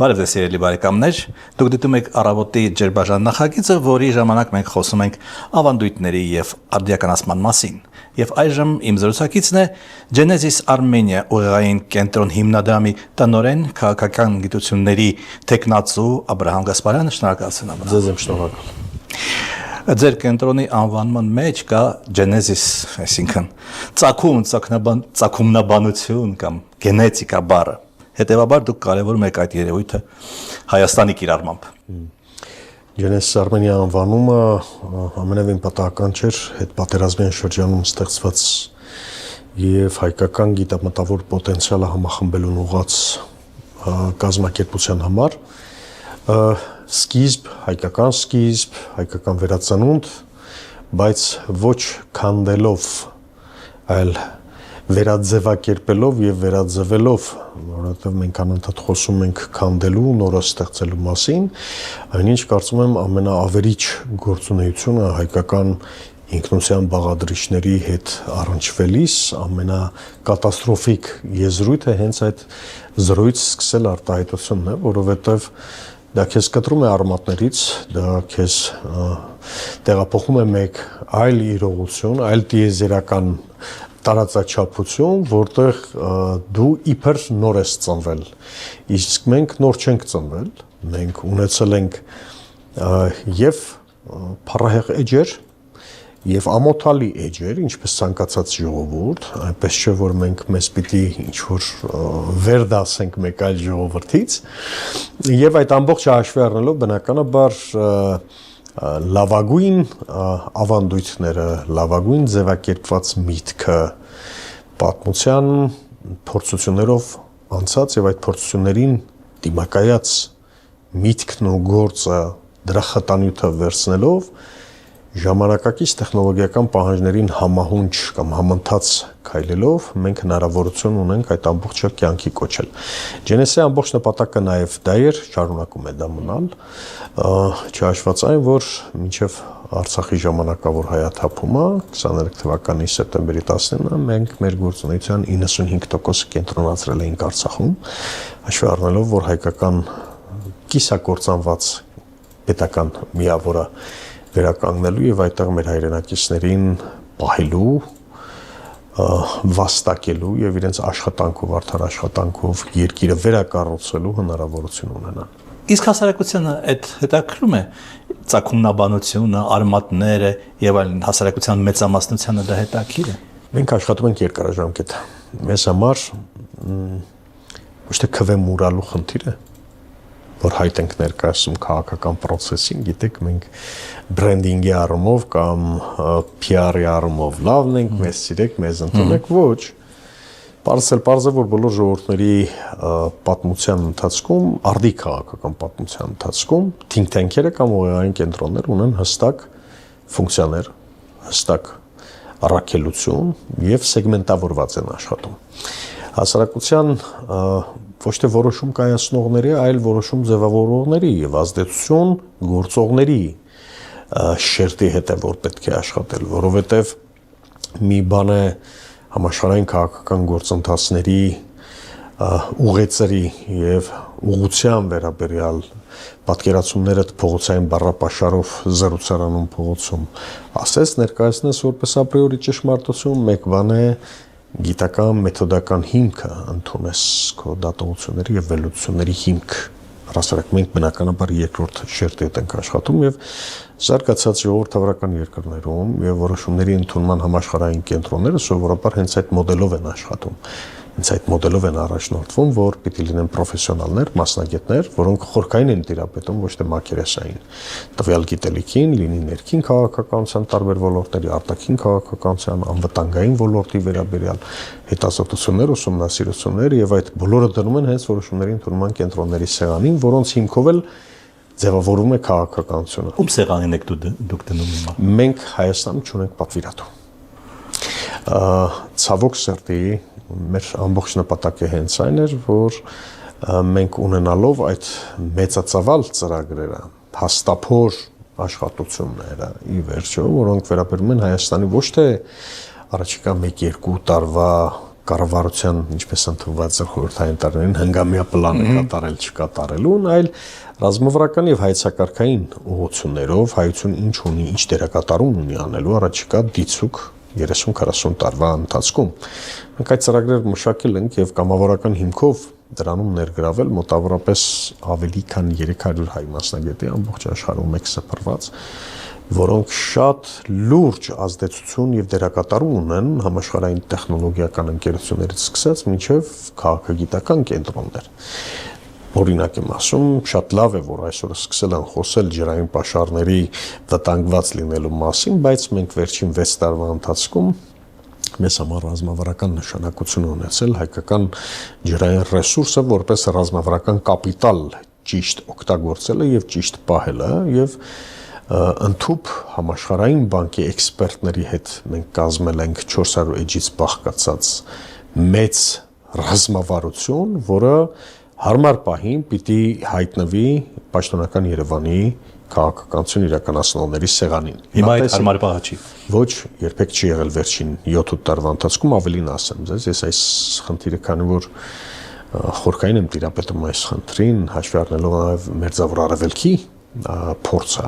Բարև ձեզ սիրելի բարեկամներ, դուք դիտում եք առավոտի ջերբաժան նախագիծը, որի ժամանակ մենք խոսում ենք ավանդույթների եւ արդիականացման մասին։ Եվ այժմ իմ զրուցակիցն է Genesis Armenia ուղեղային կենտրոն հիմնադրամի տնօրեն քաղաքական գիտությունների տեխնացու Աբրահամ Գասպարյանը, շնորհակալություն Աբրահամ։ Ձեզ եմ շնորհակալ։ Ձեր կենտրոնի անվանման մեջ կա Genesis, այսինքն ծագումնաբանություն կամ գենետիկա բառը։ Հետևաբար դուք կարևորում եք այդ երևույթը Հայաստանի կիրառմամբ։ Genesis Armenia անվանումը ամենևին պատահական չէր հետպատերազմյան շրջանում ստեղծված եւ հայկական գիտամտավոր պոտենցիալը համախմբելուն ուղղված կազմակերպության համար սկիզբ, հայկական վերածնունդ, բայց ոչ քանդելով, այլ վերաձևակերպելով եւ վերաձևելով, որովհետեւ մենք անընդհատ խոսում ենք քանդելու, նորը ստեղծելու մասին, այնինչ կարծում եմ ամենաավերիչ գործունեությունը հայկական ինքնության բաղադրիչների հետ առնչվելիս ամենակատաստրոֆիկ եզրույթը հենց այդ զրույց սկսել արտահայտությունն է, որովհետեւ դա քեզ կտրում է արմատներից, դա քեզ տեղափոխում է մեկ այլ իրողություն, այլ տիեզերական տարածաչափություն, որտեղ դու իբր նոր ես ծնվել, իսկ մենք նոր չենք ծնվել, մենք ունեցել ենք եւ փառահեղ էջեր եւ ամոթալի էջեր, ինչպես ցանկացած ժողովուրդ, այնպես չէ որ մենք մեզ պիտի ինչ-որ վեր դասենք մեկ այլ ժողովրդից, եւ այդ ամբողջը հաշվի առնելով բնականաբար լավագույն ավանդույթները, լավագույն ձևակերպված միտքը, պատմության փորձություններով անցած եւ այդ փորձություններին դիմակայած միտքն ու գործը դրա խտանյութը վերցնելով ժամանակակից տեխնոլոգիական պահանջներին համահունչ կամ համընթաց քայլելով մենք հնարավորություն ունենք այդ ամբողջը կյանքի կոչել։ Genesis-ի ամբողջ նպատակը նաև դա էր, շարունակում է դա մնալ, չհաշված այն, որ մինչև Արցախի ժամանակավոր հայաթափումը 23 թվականի սեպտեմբերի 19-ը մենք մեր գործունեության 95% կենտրոնացրել էինք Արցախում, հաշվի առնելով, որ հայկական կիսակործանված պետական միավորը վերականգնելու եւ այդտեղ մեր հայրենակիցներին պահելու, վաստակելու եւ իրենց աշխատանքով, արդար աշխատանքով երկիրը վերակառուցելու հնարավորություն ունենան։ Իսկ հասարակությանը այդ հետաքրում է ծագումնաբանությունը, արմատները եւ այլն հասարակության մեծամասնությանը դա հետաքրիր է։ Մենք աշխատում ենք երկարաժամկետ։ Մեզ համար ոչ թե քվե մուրալու խնդիր է, որ հայտ ենք ներկայացում քաղաքական process-ին, գիտեք, մենք branding-ի առումով կամ PR-ի առումով լավն ենք, մեզ սիրեք, մեզ ընդունեք, ոչ։ Պարզ է, որ բոլոր ժողովուրդների պատմության ընթացքում, արդի քաղաքական պատմության ընթացքում think tank-երը կամ ուղեղային կենտրոններ ունեն հստակ ֆունկցիաներ, հստակ առաքելություն եւ սեգմենտավորված են աշխատում։ Հասարակության ոչ թե որոշում կայացնողների, այլ որոշում ձևավորողների եւ ազդեցություն գործողների շերտի հետ է որ պետք է աշխատել, որովհետեւ մի բան է համաշխարհային քաղաքական գործընթացների ուղեցրի եւ ուղղության վերաբերյալ պատկերացումները փողոցային բառապաշարով զրուցարանում փողոցում ասես ներկայացնես որպես ապրիորի ճշմարտություն, մեկ բան է գիտական մեթոդական հիմքը ընդունես քո դատողությունների եւ վերլուծությունների հիմք առասարակ մենք բնականաբար երկրորդ շերտի հետ ենք աշխատում եւ զարգացած ժողովրդավարական երկրներում եւ որոշումների ընդունման համաշխարհային կենտրոնները սովորաբար հենց այդ մոդելով են աշխատում հենց այդ մոդելով են առաջնորդվում, որ պիտի լինեն պրոֆեսիոնալներ, մասնագետներ, որոնք խորքային են տիրապետում ոչ թե մակերեսային տվյալ գիտելիքին, լինի ներքին քաղաքականության տարբեր ոլորտների, արտաքին քաղաքականության, անվտանգային ոլորտի վերաբերյալ հետազոտություններ, ուսումնասիրություններ եւ այդ բոլորը դնում են հենց որոշումների ընդունման կենտրոնների սեղանին, որոնց հիմքով էլ ձևավորվում է քաղաքականությունը։ Ում սեղանին եք դուք դնում հիմա։ Մենք Հայաստանում չունենք պատվիրատու։ Ցավոք սրտի մեր ամբողջ նպատակը հենց այն էր, որ մենք ունենալով այդ մեծածավալ ծրագրերը, հաստափոր աշխատությունները ի վերջո, որոնք վերաբերում են Հայաստանի ոչ թե առաջիկա 1-2 տարվա կառավարության, ինչպես ընդունված է խորհրդային տարիներին, հնգամյա պլան է կատարել չկատարելուն, այլ ռազմավարական եւ հայեցակարգային ուղղություններով հայությունը ինչ ունի, ինչ դերակատարում ունի անելու առաջիկա դիցուկ 30-40 տարվա ընթացքում։ Մենք այդ ծրագրերը մշակել ենք եւ կամավորական հիմքով դրանում ներգրավել մոտավորապես ավելի քան 300 հայ մասնագետի ամբողջ աշխարհում եք սփռված, որոնք շատ լուրջ ազդեցություն եւ դերակատարում ունեն համաշխարհային տեխնոլոգիական ընկերություններից սկսած մինչեւ քաղաքագիտական կենտրոններ։ Օրինակ եմ ասում, շատ լավ է, որ այսօր սկսել են խոսել ջրային պաշարների վտանգված լինելու մասին, բայց մենք վերջին 6 տարվա ընթացքում մեզ համար ռազմավարական նշանակություն ունեցել հայկական ջրային ռեսուրսը որպես ռազմավարական կապիտալ ճիշտ օգտագործելը եւ ճիշտ պահելը եւ ընդհանուր համաշխարհային բանկի էքսպերտների հետ մենք կազմել ենք 400 էջից բաղկացած մեծ ռազմավարություն, որը հարմար պահին պիտի հայտնվի պաշտոնական Երևանի քաղաքականություն իրականացնողների սեղանին։ Հիմա այդ հարմար պահը չի։ Ոչ, երբեք չի եղել վերջին 7-8 տարվա ընթացքում, ավելին ասեմ ձեզ, ես այս խնդիրը քանի որ խորքային եմ տիրապետում այս խնդրին, հաշվի առնելով նաև մերձավոր արևելքի փորձը։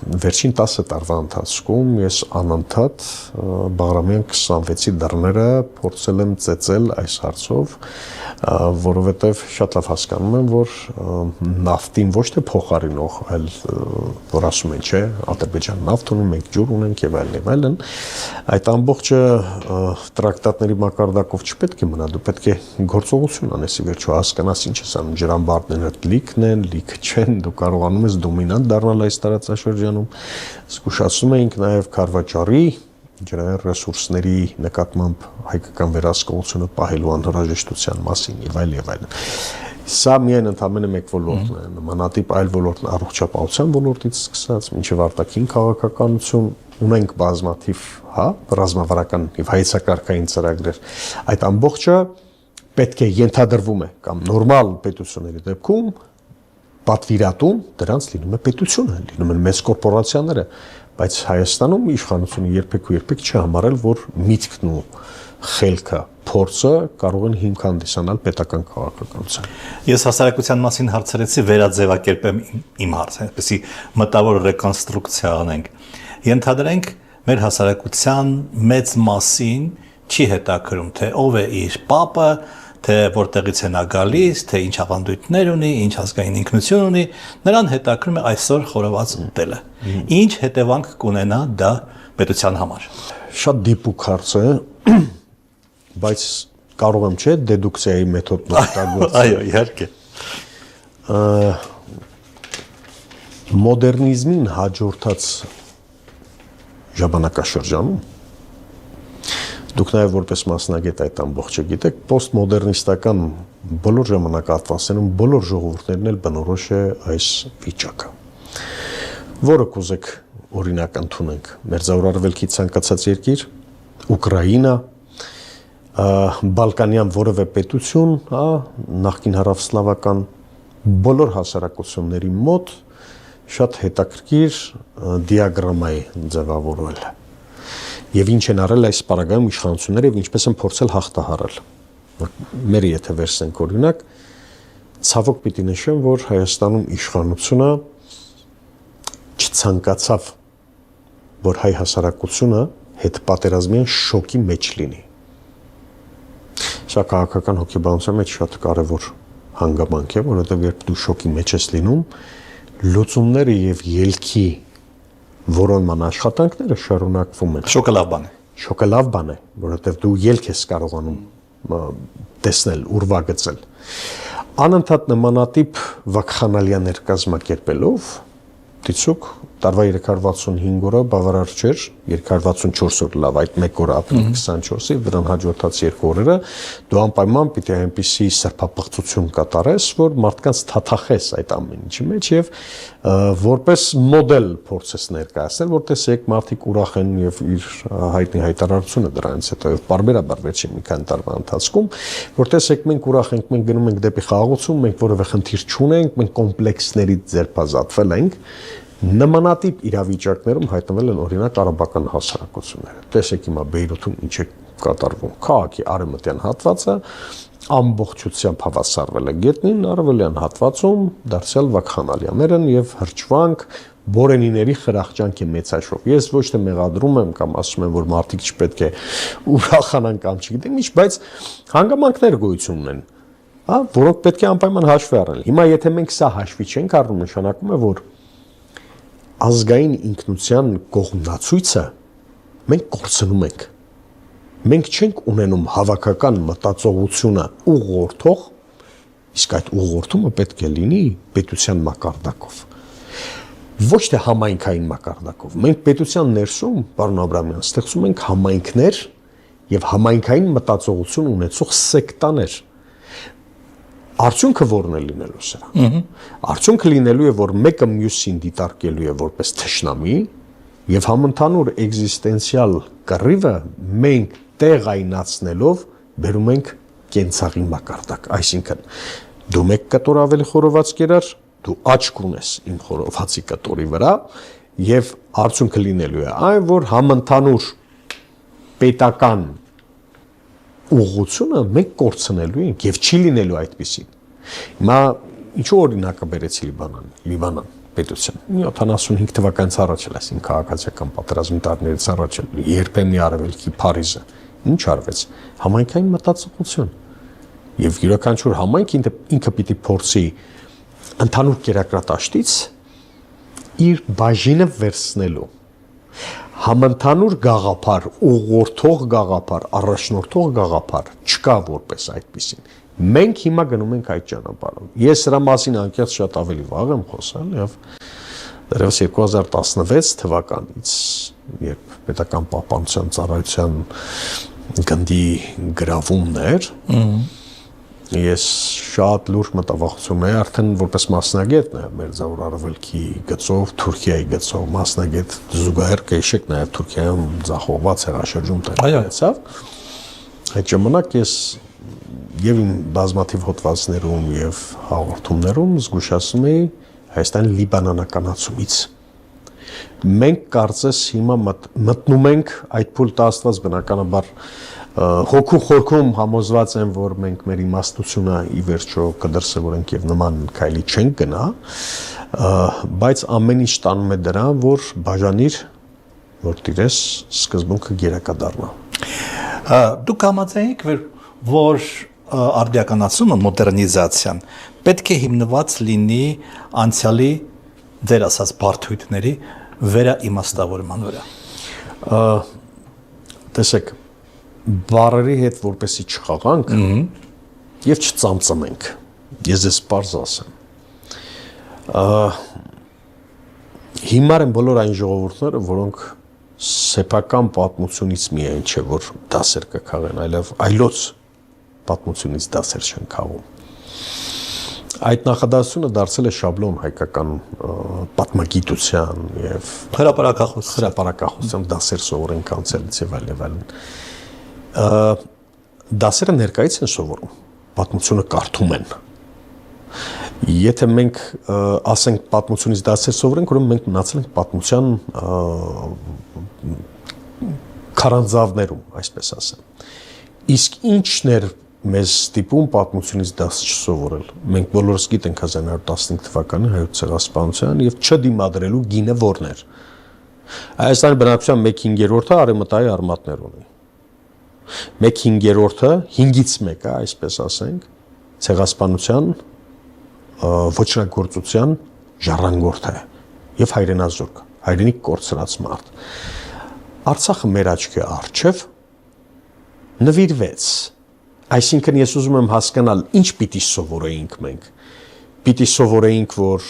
Վերջին 10 տարվա ընթացքում ես անընդհատ Բաղրամյան 26-ի դռները փորձել եմ ծեծել այս հարցով, որովհետև շատ լավ հասկանում եմ, որ նավթին ոչ թե փոխարինող, այլ որ ասում են, չէ, Ադրբեջան նավթ ունի, մենք ջուր ունենք եւ այլն, այդ ամբողջը տրակտատների մակարդակով չպետք է մնա, դու պետք է գործողություն անես, ի վերջո հասկանաս ինչ ես անում, ջրամբարները լիքն են, լիք չեն, դու կարողանում ես դոմինանտ դառնալ այս տարածաշրջանում, զգուշացնում էինք նաեւ Քարվաճարի ջրային ռեսուրսների նկատմամբ հայկական վերահսկողությունը պահելու անհրաժեշտության մասին եւ այլն։ Սա միայն ընդամենը մեկ ոլորտն է, նմանատիպ այլ ոլորտն առողջապահության ոլորտից սկսած մինչեւ արտաքին քաղաքականություն ունենք բազմաթիվ, ռազմավարական եւ հայեցակարգային ծրագրեր։ Այդ ամբողջը պետք է ենթադրվում է կամ նորմալ պետությունների դեպքում պատվիրատուն դրանց լինում է պետությունը, լինում են մեծ կորպորացիաները, բայց Հայաստանում իշխանությունը երբեք չի համարել, որ միտքն ու խելքը, փորձը կարող են հիմք հանդիսանալ պետական քաղաքականության։ Ես հասարակության մասին հարցրեցի, վերաձևակերպեմ իմ հարցը, այսպեսի մտավոր ռեկոնստրուկցիա անենք։ Ենթադրենք մեր հասարակության մեծ մասին չի հետաքրում, թե ով է իր պապը, թե որտեղից է նա գալիս, թե ինչ ավանդույթներ ունի, ինչ ազգային ինքնություն ունի, նրան հետաքրում է այսօր խորոված ուտելը։ Ինչ հետևանք կունենա դա պետության համար։ Շատ դիպուկ հարց է, բայց կարող եմ չէ դեդուկցիայի մեթոդն օգտագործել։ Այո, իհարկե։ Մոդեռնիզմին հաջորդած ժամանակաշրջանում դուք նաև որպես մասնագետ այդ ամբողջը գիտեք, պոստմոդեռնիստական բոլոր ժամանակահատվածներում բոլոր ժողովուրդներն էլ բնորոշ է այս վիճակը, որը կուզեք օրինակ ընդունենք Մերձավոր Արևելքի ցանկացած երկիր, Ուկրաինա, Բալկանյան որևէ պետություն, նախկին հարավսլավական բոլոր հասարակությունների մոտ շատ հետաքրքիր դիագրամա է ձևավորվել։ Եվ ինչ են արել այս պարագայում իշխանությունները եւ ինչպես են փորձել հաղթահարել։ Մեր եթե վերցնենք օրինակ, ցավոք պիտի նշեմ, որ Հայաստանում իշխանությունը չցանկացավ, որ հայ հասարակությունը հետ պատերազմյան շոկի մեջ լինի։ Սա քաղաքական հոգեբանության մեջ շատ կարևոր հանգամանք է, որովհետեւ երբ դու շոկի մեջ ես լինում, լուծումները եւ ելքի որոնման աշխատանքները շարունակվում են։ Շոկը լավ բան է։ Շոկը լավ բան է, որովհետև դու ելք ես կարողանում տեսնել, ուրվագծել։ Անընդհատ նմանատիպ վակխանալիաներ կազմակերպելով, դիցուկ տարվա 365 օրը բավարար չէր, 364 օր լավ, այդ մեկ օր ապրիլ 24-ի, դրան հաջորդած 2 օրերը դու անպայման պիտի այնպիսի սրբապղծություն կատարես, որ մարդկանց թաթախես այդ ամեն ինչի մեջ եւ որպես մոդել փորձես ներկայացնել, որ տեսեք մարդիկ ուրախ են եւ իր հայտնի հայտարարությունը դրանից հետո եւ բարբերաբար վերջին մի քանի տարվա ընթացքում, որ տեսեք մենք ուրախ ենք, մենք գնում ենք դեպի խաղաղություն, մենք որևէ խնդիր չունենք, մենք կոմպլեքսներից ձերբազատվել ենք։ Նմանատիպ իրավիճակներում հայտնվել են օրինակ արաբական հասարակությունները։ Տեսեք հիմա Բեյրութում ինչ է կատարվում։ Քաղաքի արևմտյան հատվածը ամբողջությամբ հավասարվել է գետնին, արևելյան հատվածում դարձյալ վակխանալիաներն եւ հրճվանք բորենիների խրախճանք է մեծաշով։ Ես ոչ թե մեղադրում եմ կամ ասում եմ, որ մարդիկ չպետք է ուրախանան կամ չգիտեմ ինչ, բայց հանգամանքներ գոյություն ունեն, հա, որոնք պետք է անպայման հաշվի առնել։ Հիմա եթե մենք սա հաշվի չենք առնում, նշանակում է, որ ազգային ինքնության կողմնացույցը մենք կորցնում ենք։ Մենք չենք ունենում հավաքական մտածողությունը ուղղորդող, իսկ այդ ուղղորդումը պետք է լինի պետության մակարդակով։ Ոչ թե համայնքային մակարդակով։ Մենք պետության ներսում, պարոն Աբրահամյան, ստեղծում ենք համայնքներ եւ համայնքային մտածողություն ունեցող սեկտաներ։ Արդյունքը որն է լինելու սրա։ Արդյունքը լինելու է, որ մեկը մյուսին դիտարկելու է որպես թշնամի եւ համընդհանուր էգզիստենցիալ կռիվը մենք տեղայնացնելով բերում ենք կենցաղի մակարդակ, այսինքն դու մեկ կտոր ավելի խորոված կերար, դու աչք ունես իմ խորովածի կտորի վրա եւ արդյունքը լինելու է այն, որ համընդհանուր պետական ուղղությունը մենք կորցնելու ենք եւ չի լինելու այդպեսին։ Հիմա ինչու օրինակը բերեցի Լիբանան պետության 75 թվականից առաջ էլ, այսինքն քաղաքացիական պատերազմի տարիներից առաջ էլ երբեմն արևելքի Փարիզը ինչ արվեց համայնքային մտածողություն եւ յուրաքանչյուր համայնք ինքը պիտի փորձի ընդհանուր կերակրատաշտից իր բաժինը վերցնելու համընդհանուր գաղափար, ուղղորդող գաղափար, առաջնորդող գաղափար չկա որպես այդպեսին։ Մենք հիմա գնում ենք այդ ճանապարհով։ Ես սրա մասին անկեղծ շատ ավելի վաղ եմ խոսել եւ դեռևս 2016 թվականից, երբ պետական պահպանության ծառայության գնդի գրավումն էր, ես շատ լուրջ մտավախություն ունեի արդեն որպես մասնագետ նաև Մերձավոր Արևելքի գծով, Թուրքիայի գծով մասնագետ զուգահեռ կհիշեք նաև Թուրքիայում ձախողված հեղաշրջում տեղացավ։ Այդ ժամանակ ես եւ իմ բազմաթիվ հոդվածներում եւ հաղորդումներում զգուշացնում էի Հայաստանի լիբանանականացումից։ Մենք կարծես հիմա մտնում ենք այդ փուլ տաստված բնականաբար հոգու խորքում համոզված եմ, որ մենք մեր իմաստությունը ի վերջո կդրսևորենք եւ նման քայլի չենք գնա, բայց ամեն ինչ տանում է դրան, որ բաժանիր, որ տիրես սկզբունքը գերակադառնա։ Դուք համաձայնեք, որ արդիականացումը, մոդեռնիզացիան պետք է հիմնված լինի անցյալի ձեր ասած բարդույթների վերաիմաստավորման վրա։ Տեսեք, բառերի հետ որպեսի չխաղանք եւ չծամծմենք։ Ես ես պարզ ասեմ։ Հիմար են բոլոր այն ժողովուրդները, որոնք սեփական պատմությունից միայն չէ, որ դասեր կքաղեն, այլև այլոց պատմությունից դասեր չեն քաղում։ Այդ նախադասությունը դարձել է շաբլոն հայկական պատմագիտության եւ հրապարակախոսության դասեր սովորենք անցելից եւ այլն։ Դասերը ներկայից են սովորում, պատմությունը կարդում են։ Եթե մենք ասենք պատմությունից դասեր սովորենք, ուրեմն մենք մնացել ենք պատմության քարանձավներում, այսպես ասեմ։ Իսկ ինչն էր մեզ ստիպում պատմությունից դաս չսովորել։ Մենք բոլորս գիտենք 1915 թվականի հայոց ցեղասպանության եւ չդիմադրելու գինը որն էր։ Հայաստանի բնակչության 1/5-ը արևմտայի արմատներ ունի։ 1/5-ը 5-ից մեկը, այսպես ասենք, ցեղասպանության ոչրագործության ժառանգորդ է եւ հայրենազուրկ, հայրենիք կորցրած մարդ։ Արցախը մեր աչքի առջև նվիրվեց։ Այսինքն ես ուզում եմ հասկանալ, ինչ պիտի սովորեինք մենք։ Պիտի սովորեինք, որ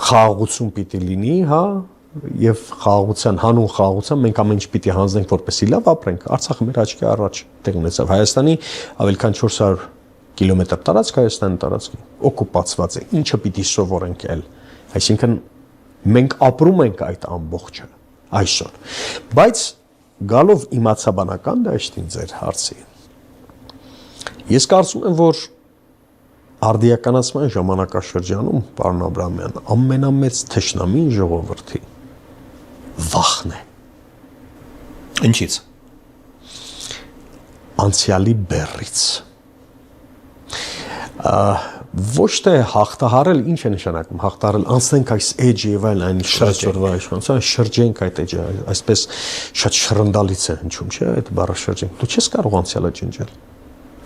խաղաղություն պիտի լինի, հա, եւ խաղաղության, հանուն խաղաղության մենք ամեն ինչ պիտի հանձնենք, որպեսզի լավ ապրենք։ Արցախը մեր աչքի առաջ տեղ ունեցավ։ Հայաստանի ավելի քան 400 կիլոմետր տարածք Հայաստանի տարածքի օկուպացված է։ Ինչը պիտի սովորենք էլ։ Այսինքն մենք ապրում ենք այդ ամբողջը այսօր։ Բայց գալով իմացաբանական դաշտին ձեր հարցի, ես կարծում եմ, որ արդիականացման ժամանակաշրջանում, պարոն Աբրահամյան, ամենամեծ թշնամին ժողովրդի վախն է։ Ինչից։ անցյալի բեռից։ Ոչ թե հաղթահարել, ինչ է նշանակում հաղթահարել, անցնենք այս էջը եւ այն շրջորվա իշխանության, շրջենք այդ էջը, այսպես շատ շռնդալից է հնչում, չէ՞, այդ բառը շրջենք։ Դու չես կարող անցյալը ջնջել։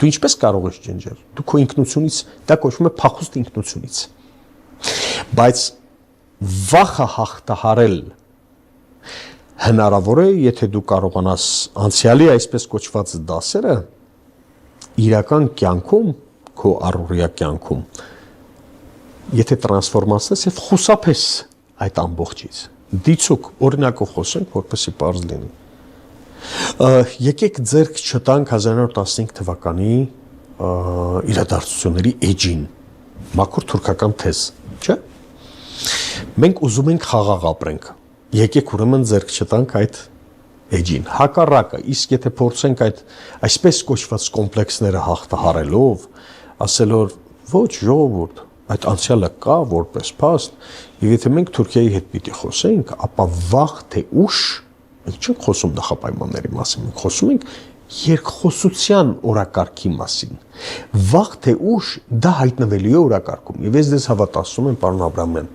Դու ինչպես կարող ես ջնջել։ Դու քո ինքնությունից, դա կոչվում է փախուստ ինքնությունից։ Բայց վախը հաղթահարել հնարավոր է, եթե դու կարողանաս անցյալի այսպես կոչված դասերը իրական կյանքում, քո առօրյա կյանքում, եթե տրանսֆորմացնես եւ խուսափես այդ ամբողջից։ Դիցուկ օրինակով խոսենք, որպեսզի պարզ լինի։ Եկեք ձեռք չտանք 1915 թվականի իրադարձությունների էջին, մաքուր թուրքական թեզ, չէ՞։ Մենք ուզում ենք խաղաղ ապրենք։ Եկեք ուրեմն ձեռք չտանք այդ էջին։ Հակառակը, իսկ եթե փորձենք այդ այսպես կոչված կոմպլեքսները հաղթահարելով, ասել որ ոչ ժողովուրդ, այդ անցյալը կա որպես փաստ, եւ եթե մենք Թուրքիայի հետ պիտի խոսենք, ապա վաղ թե ուշ, մենք չենք խոսում նախապայմանների մասին, մենք խոսում ենք երկխոսության օրակարգի մասին։ Վաղ թե ուշ դա հայտնվելու է օրակարգում։ Եվ ես դες հավատացնում եմ, պարոն Աբրահամյան,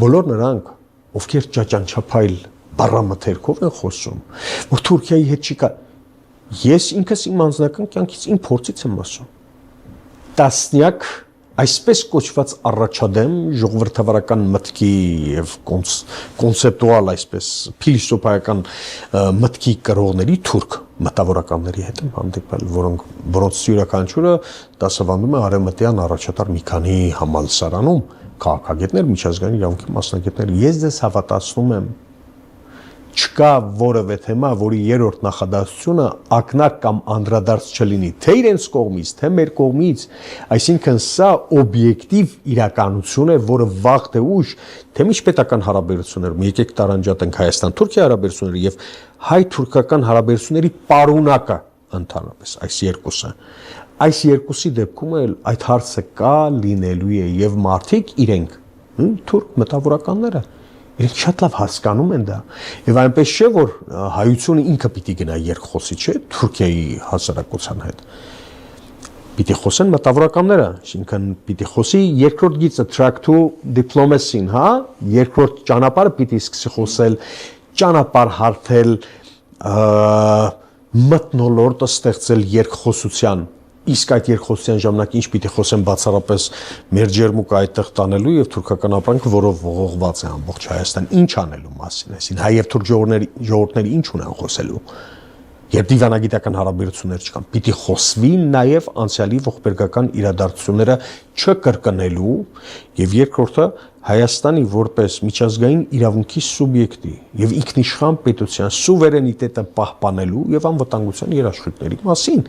բոլոր նրանք, ովքեր ճաճանչափայլ բառամթերքով են խոսում, որ Թուրքիայի հետ չի կա։ Ես ինքս իմ անձնական կյանքից իմ փորձից եմ ասում։ Տասնյակ այսպես կոչված առաջադեմ ժողովրդավարական մտքի եւ կոնցեպտուալ այսպես փիլիսոփայական մտքի կրողների թուրք մտավորականների հետ եմ հանդիպել, որոնց յուրաքանչյուրը դասավանդում է արևմտյան առաջատար մի քանի համալսարանում, քաղաքագետներ, միջազգային իրավունքի մասնագետներ։ Ես դες հավատացնում եմ, չկա որևէ թեմա, որի երրորդ նախադասությունը ակնարկ կամ անդրադարձ չլինի, թե իրենց կողմից, թե մեր կողմից, այսինքն սա օբյեկտիվ իրականություն է, որը վաղ թե ուշ, թե միջպետական հարաբերություններում, եկեք տարանջատենք Հայաստան-Թուրքիա հարաբերությունները եւ հայ-թուրքական հարաբերությունների պարունակը ընդհանրապես, այս երկուսի դեպքում էլ այդ հարցը կա, լինելու է եւ մարդիկ իրենք, թուրք մտավորականները իրենք շատ լավ հասկանում են դա եւ այնպես չէ որ հայությունը ինքը պիտի գնա երկխոսի, չէ, Թուրքիայի հասարակության հետ։ Պիտի խոսեն մտավորականները, այսինքն պիտի խոսի երկրորդ գիծը track to diplomacy-ն, հա, երկրորդ ճանապարհը պիտի սկսի խոսել, ճանապարհ հարթել, մթնոլորտը ստեղծել երկխոսության։ Իսկ այդ երկխոսության ժամանակ ինչ պիտի խոսեն բացառապես մեր ջերմուկը այդտեղ տանելու եւ թուրքական ապրանքը, որով ողողված է ամբողջ Հայաստան, ինչ անելու մասին, այսին հայ եւ թուրք ժողովուրդների ինչ ունեն խոսելու։ Երբ դիվանագիտական հարաբերություններ չկան, պիտի խոսվի նաեւ անցյալի ողբերգական իրադարձությունները չկրկնելու եւ երկրորդը Հայաստանի որպես միջազգային իրավունքի սուբյեկտի եւ ինքնիշխան պետության սուվերենիտետը պահպանելու եւ անվտանգության երաշխիքների մասին։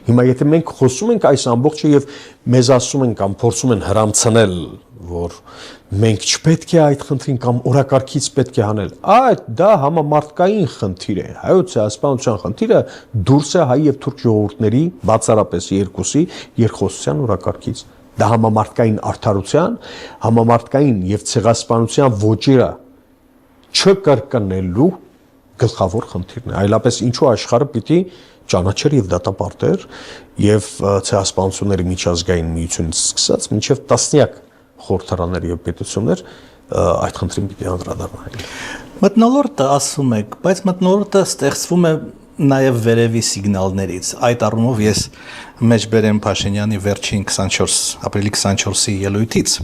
Հիմա եթե մենք խոսում ենք այս ամբողջը եւ մեզ ասում են կամ փորձում են հրամցնել, որ մենք չպետք է այդ խնդրին կամ օրակարգից պետք է հանել, այդ դա համամարտկային խնդիր է, հայոց ցեղասպանության խնդիրը դուրս է հայ եւ թուրք ժողովուրդների բացառապես երկուսի երկխոսության օրակարգից։ Դա համամարտկային արդարության, համամարտկային եւ ցեղասպանության ոճերը չկրկնելու գլխավոր խնդիրն է։ Այլապես ինչու աշխարհը պիտի ճանաչեր եւ դատապարտեր եւ ցեղասպանությունների միջազգային միությունից սկսած մինչեւ տասնյակ խորհրդարաններ եւ պետություններ այդ խնդրին պիտի անդրադառնային։ Մթնոլորտը ասում եք, բայց մթնոլորտը ստեղծվում է նաեւ վերևի սիգնալներից։ Այդ առումով ես մեջբերեմ Փաշինյանի վերջին apրիլի 24-ի ելույթից։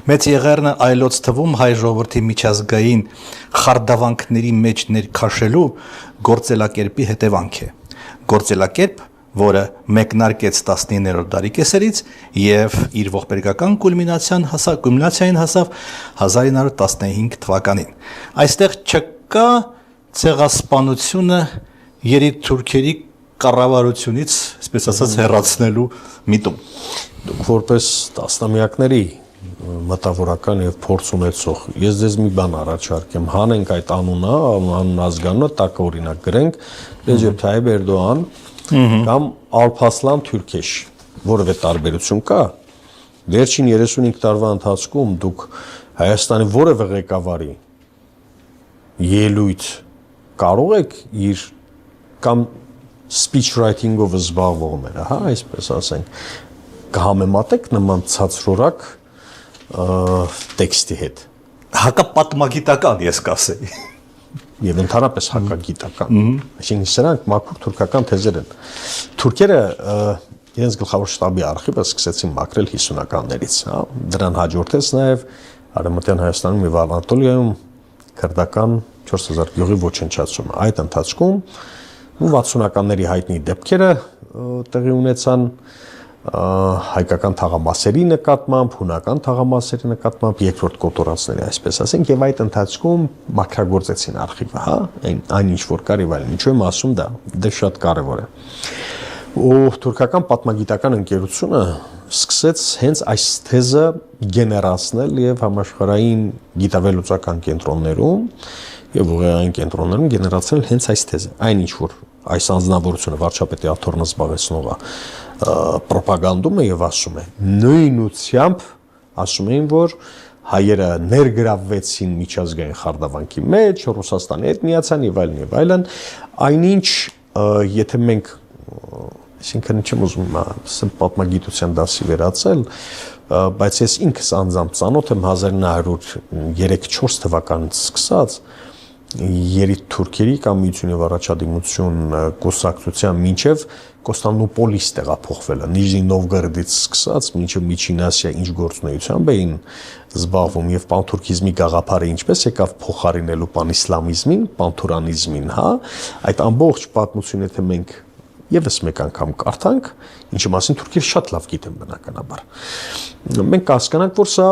Մեծ եղերնը այլոց թվում հայ ժողովրդի միջազգային խարդավանքների մեջ ներքաշելու գործելակերպի հետևանք է։ Գործելակերպ, որը մեկնարկեց 19-րդ դարի կեսերից եւ իր ողբերգական կուլմինացիային հասավ 1915 թվականին։ Այստեղ չկա ցեղասպանությունը երիտթուրքերի կառավարությունից, այսպես ասած, հեռացնելու միտում։ Դուք որպես տասնամյակների մտավորական եւ փորձ ունեցող, ես ձեզ մի բան առաջարկեմ, հանենք այդ անուն ազգանունը, տակ օրինակ գրենք Ռեջեփ Թայիփ Էրդողան կամ Ալփասլան Թուրքեշ, որևէ տարբերություն կա։ Վերջին 35 տարվա ընթացքում դուք Հայաստանի որևէ ղեկավարի ելույթ կարող եք իր կամ speech writing-ով զբաղվողները, հա, այսպես ասենք, կհամեմատեք նման ցածրորակ տեքստի հետ։ Հակապատմագիտական ես կասեի։ Եվ ընդհանրապես հակագիտական։ Այսինքն սրանք մաքուր թուրքական թեզեր են։ Թուրքերը իրենց գլխավոր շտաբի արխիվը սկսեցին մաքրել 50-ականներից, հա։ Դրան հաջորդեց նաև Արևմտյան Հայաստանում եւ Անատոլիայում քրդական 4000 գյուղի ոչնչացումը։ Այդ ընթացքում 60-ականների հայտնի դեպքերը տեղի ունեցան հայկական թաղամասերի նկատմամբ, հունական թաղամասերի նկատմամբ, երկրորդ կոտորածների, այսպես ասենք, եւ այդ ընթացքում մաքրագործեցին արխիվը, հա, այն ինչ որ կար եւ այլն։ Ինչու եմ ասում դա շատ կարեւոր է։ Ու թուրքական պատմագիտական ընկերությունը սկսեց հենց այս թեզը գեներացնել եւ համաշխարհային գիտավելուծական կենտրոններում եւ ուղեղային կենտրոններում գեներացնել հենց այս թեզը։ Այն ինչ որ այս անձնավորությունը վարչապետի աթոռնը զբաղեցնող է պրոպագանդում է եւ ասում է նույնությամբ ասում էին որ հայերը ներգրավվեցին միջազգային խարդավանքի մեջ, Ռուսաստանի հետ միացան եւ այլն, այնինչ եթե մենք այսինքն չեմ ուզում պատմագիտության դասի վերածել, բայց ես ինքս անձամբ ծանոթ եմ 1903-4 թվականից սկսած երիտ թուրքերի կամ միություն եւ առաջադիմություն կուսակցության մինչեւ Կոստանդնուպոլիս տեղափոխվելը Նիժնի Նովգորոդից սկսած մինչեւ Միջին Ասիա ինչ գործունեությամբ էին զբաղվում եւ պանթուրքիզմի գաղափարը ինչպես եկավ փոխարինելու պանիսլամիզմին, պանթուրանիզմին, հա, այդ ամբողջ պատմությունը եթե մենք եւս մեկ անգամ կարդանք, ինչի մասին թուրքերը շատ լավ գիտեն բնականաբար։ Մենք կհասկանանք, որ սա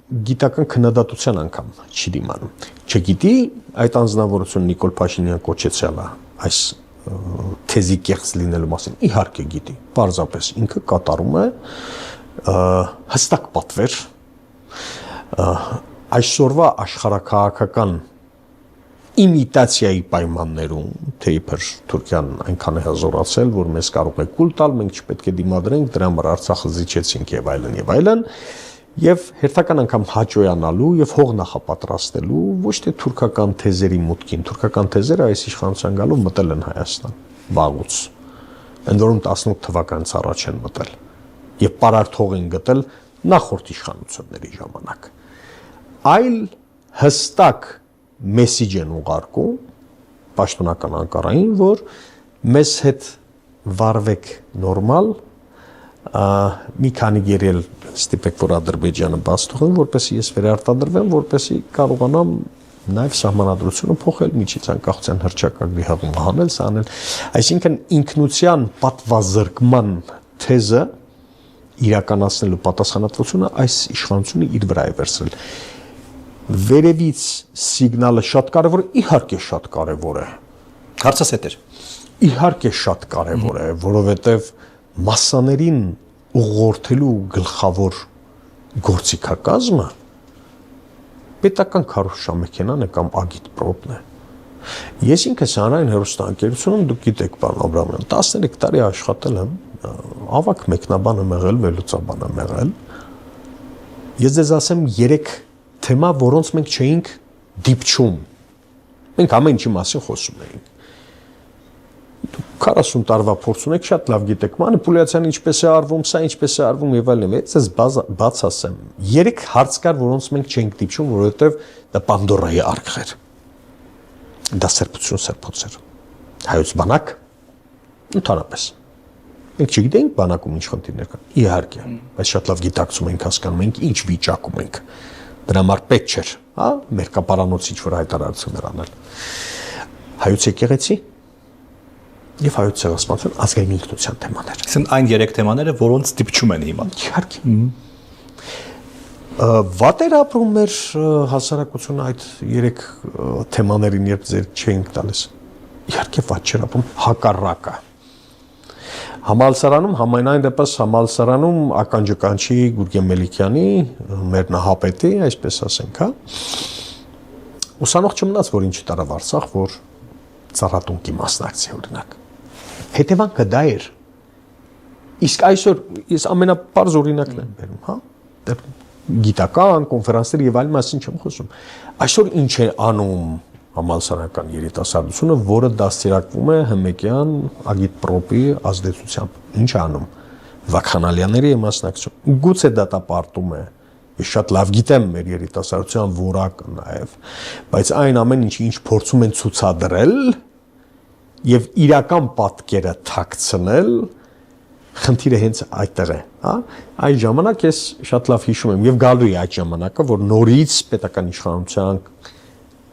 գիտական քննադատության անգամ չի դիմանում։ Չգիտի այդ անձնավորությունը Նիկոլ Փաշինյան կոչեցյալը այս թեզի կեղծ լինելու մասին իհարկե գիտի, պարզապես ինքը կատարում է հստակ պատվեր այսօրվա աշխարհաքաղաքական իմիտացիայի պայմաններում, թե իբր Թուրքիան այնքան է հզորացել, որ մեզ կարող է կուլ տալ, մենք չպետք է դիմադրենք, դրա համար Արցախը զիջեցինք եւ այլն, եւ հերթական անգամ հաճոյանալու եւ հող նախապատրաստելու ոչ թե թուրքական թեզերի մուտքին, թուրքական թեզերը այս իշխանության գալով մտել են Հայաստան, վաղուց, ընդ որում 18 թվականից առաջ են մտել եւ պարարտ հող են գտել նախորդ իշխանությունների ժամանակ։ Այլ հստակ մեսիջ են ուղարկում պաշտոնական Անկարային, որ մեզ հետ վարվեք նորմալ, մի քանի գերել ստիպեք, որ Ադրբեջանը բաց թողեն, որպեսզի ես վերարտադրվեմ, որպեսզի կարողանամ նաև սահմանադրությունը փոխել, միջից անկախության հռչակագրի հղում հանել, սա անել։ Այսինքն ինքնության պատվազրկման թեզը իրականացնելու պատասխանատվությունը այս իշխանությունը իր վրա է վերցրել։ Վերևից սիգնալը շատ կարևոր է, իհարկե շատ կարևոր է։ Հարցասետ էր։ Իհարկե շատ կարևոր է, որովհետև մասսաներին ուղղորդելու գլխավոր գործիքակազմը պետական քարոզչամեքենան է կամ ագիտպրոպն է։ Ես ինքս հանրային հեռուստաընկերությունում դուք գիտեք, պարոն Աբրամյան, 13 տարի աշխատել եմ, ավագ մեկնաբան եմ եղել, վերլուծաբան եմ եղել։ Ես ձեզ ասեմ 3 թեմա, որոնց մենք չէինք դիպչում։ Մենք ամեն ինչի մասին խոսում էինք։ 40 տարվա փորձ ունեք, շատ լավ գիտեք, մանիպուլյացիան ինչպես է արվում, սա ինչպես է արվում եւ այլն։ Ես բաց ասեմ, 3 հարց կար, որոնց մենք չենք դիպչում, որովհետեւ դա Պանդորայի արքղ էր։ Դա սրբոց էր։ Հայոց բանակ ընդհանրապես։ Մենք չգիտենք բանակում ինչ խնդիրներ կան։ Իհարկե, բայց շատ լավ գիտակցում ենք, հասկանում ենք ինչ վիճակում ենք։ Դրա համար պետք չէր, հա, մերկապարանոցի ինչ որ հայտարարություններ անել։ Հայոց եկեղեցի եւ հայոց ցեղասպանության ազգային ինքնության թեմաներ։ Այսինքն այն 3 թեմաները, որոնց դիպչում են հիմա։ Իհարկե։ Վատեր ապրում մեր հասարակությունը այդ 3 թեմաներին երբ ձեր չենք տալիս։ Իհարկե վատ չէր ապրում, հակառակը։ Համալսարանում, համայնային դեպս համալսարանում ականջկանչի Գուրգեն Մելիքյանի, մեր նահապետի, այսպես ասենք, հա։ Ուսանող չմնաց, որ ինչի տարավ Արցախ, որ ծառատունկի մասնակցի օրինակ։ Հետևանքը դա էր։ Իսկ այսօր ես ամենապարզ օրինակն եմ բերում, հա։ Գիտական, կոնֆերանսներ եւ այլն մասին չեմ խոսում։ Այսօր ինչ է անում համալսարանական երիտասարդությունը, որը դաստիարակվում է հմեկյան ագիտպրոպի ազդեցությամբ։ Ինչ անում։ Վաքանալյանների է մասնակցում։ Գուցե դատապարտում է։ Ես շատ լավ գիտեմ մեր երիտասարդության որակը նաև, բայց այն ամեն ինչ փորձում են ցուցադրել եւ իրական պատկերը թաքցնել, խնդիրը հենց այդտեղ է, հա։ Այդ ժամանակ ես շատ լավ հիշում եմ եւ գալու է այդ ժամանակը, որ նորից պետական իշխանության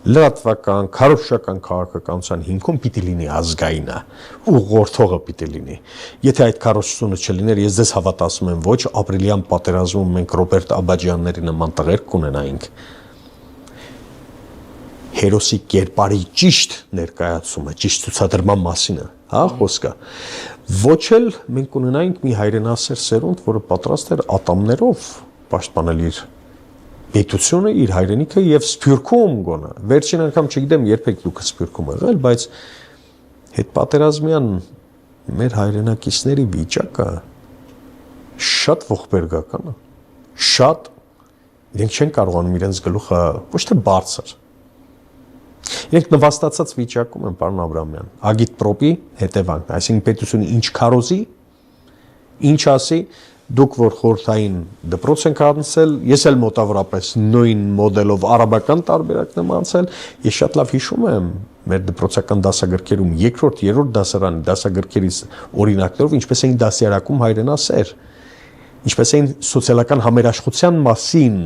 լրատվական, քարոզչական քաղաքականության հիմքում պիտի լինի ազգայինը, ուղղորդողը պիտի լինի։ Եթե այդ քարոզությունը չլիներ, ես ձեզ հավատացում եմ, ոչ ապրիլյան պատերազմում մենք Ռոբերտ Աբաջյանների նման տղեր կունենայինք։ Հերոսի կերպարի ճիշտ ներկայացումը, ճիշտ ցուցադրման մասին է, հա, խոսքը։ Ոչ էլ մենք կունենայինք մի հայրենասեր սերունդ, որը պատրաստ էր ատամներով պաշտպանել իր պետությունը, իր հայրենիքը եւ Սփյուռքում գոնը։ Վերջին անգամ չգիտեմ երբեք դուք Սփյուռքում եղել, բայց հետպատերազմյան մեր հայրենակիցների վիճակը շատ ողբերգական է։ Շատ իրենք չեն կարողանում իրենց գլուխը ոչ թե բարձր Իրենք նվաստացած վիճակում են, պարոն Աբրահամյան, ագիտպրոպի հետևանքն, այսինքն պետությունը ինչ քարոզի, ինչ ասի, դուք որ խորհրդային դպրոց ենք անցել, ես էլ մոտավորապես նույն մոդելով արաբական տարբերակն եմ անցել, ես շատ լավ հիշում եմ մեր դպրոցական դասագրքերում երկրորդ, երրորդ դասարանի դասագրքերից օրինակներով ինչպես էին դասյարակում հայրենասեր, ինչպես էին սոցիալական համերաշխության մասին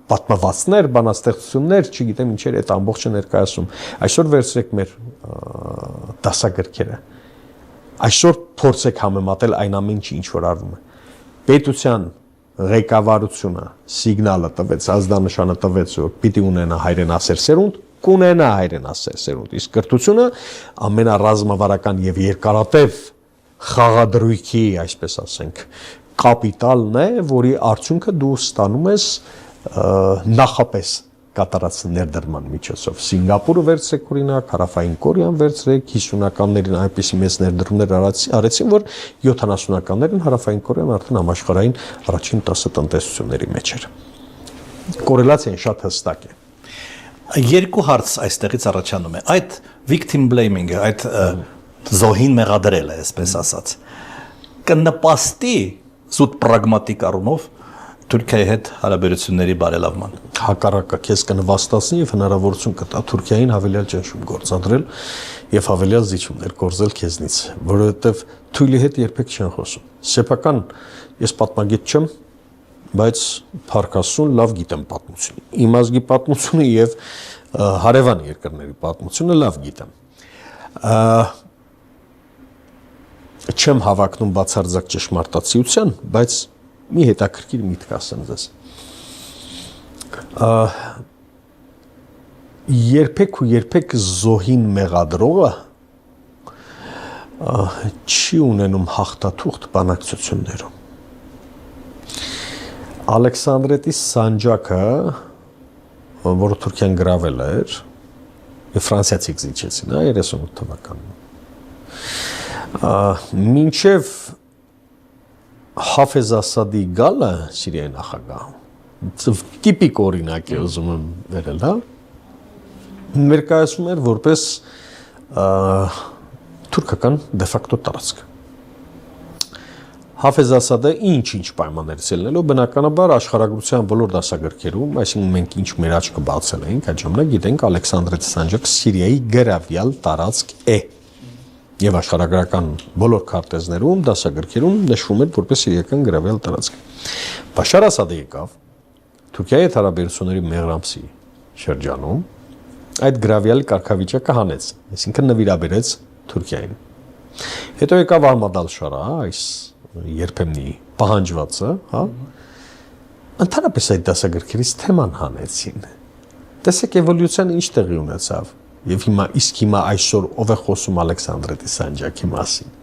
պատմվածքներ, բանաստեղծություններ, չգիտեմ ինչեր այդ ամբողջը ներկայացում։ Այսօր վերցրեք մեր դասագրքերը։ Այսօր փորձեք համեմատել այն ամեն ինչը ինչ որ արվում է։ Պետության ղեկավարությունը սիգնալը տվեց, ազդանշանը տվեց, որ պիտի ունենա հայրենասեր սերունդ, կունենա հայրենասեր սերունդ։ Իսկ կրթությունը ամենառազմավարական եւ երկարատև խաղադրույքի, այսպես ասենք, կապիտալն է, որի արդյունքը դու ստանում ես նախապես կատարած ներդրման միջոցով։ Սինգապուրը վերցրեք օրինակ, Հարավային Կորեան վերցրեք, 50-ականներին այնպիսի մեծ ներդրումներ արեցին, որ 70-ականներին Հարավային Կորեան արդեն համաշխարհային առաջին 10 տնտեսությունների մեջ էր։ Կորելացիան շատ հստակ է։ Երկու հարց այստեղից առաջանում է։ Այդ victim blaming-ը, այդ զոհին մեղադրելը, այսպես ասած, կնպաստի զուտ պրագմատիկ առումով Թուրքիայի հետ հարաբերությունների բարելավման։ Հակառակը քեզ կնվաստացնի եւ հնարավորություն կտա Թուրքիային հավելյալ ճնշում գործադրել եւ հավելյալ զիջումներ կորզել քեզնից, որովհետեւ Թույլի հետ երբեք չեն խոսում։ Սեփական ես պատմագետ չեմ, բայց փառքաստուն լավ գիտեմ պատմություն։ Իմ ազգի պատմությունը եւ հարևան երկրների պատմությունը լավ գիտեմ։ Չեմ հավակնում բացարձակ ճշմարտացիության, բայց մի հետաքրքիր միտք ասեմ ձեզ։ Երբեք զոհին մեղադրողը չի ունենում հաղթաթուղթ բանակցություններում։ Ալեքսանդրետի սանջակը, որը Թուրքիան գրավել էր, եւ ֆրանսիացիք զիջեցին, 38 թվականին։ Մինչև Հաֆեզ Ասադի գալը Սիրիայի նախագահ, տիպիկ օրինակ է ուզում եմ վերել, հա, ներկայացում էր որպես թուրքական դեֆակտո տարածք։ Հաֆեզ Ասադը ինչ պայմաններից ելնելով բնականաբար աշխարհագրության բոլոր դասագրքերում, այսինքն մենք ինչ մեր աչքը բացել էինք, այդ ժամանակ գիտենք Ալեքսանդրետի սանջակը Սիրիայի գրավյալ տարածք է։ Եվ աշխարհագրական բոլոր քարտեզներում, դասագրքերում նշվում էր որպես սիրիական գրավյալ տարածք։ Բաշար Ասադը եկավ Թուրքիայի հետ հարաբերությունների մեղրամսի շրջանում, այդ գրավյալի կարգավիճակը հանեց, այսինքն նվիրաբերեց Թուրքիային։ Հետո եկավ Ահմադ ալ-Շարա, այս երբեմնի պահանջվածը, հա, ընդհանրապես այդ դասագրքերից թեման հանեցին։ Տեսեք էվոլյուցիան ինչ տեղի ունեցավ։ Եվ հիմա այսօր ով է խոսում Ալեքսանդրետի սանջակի մասին։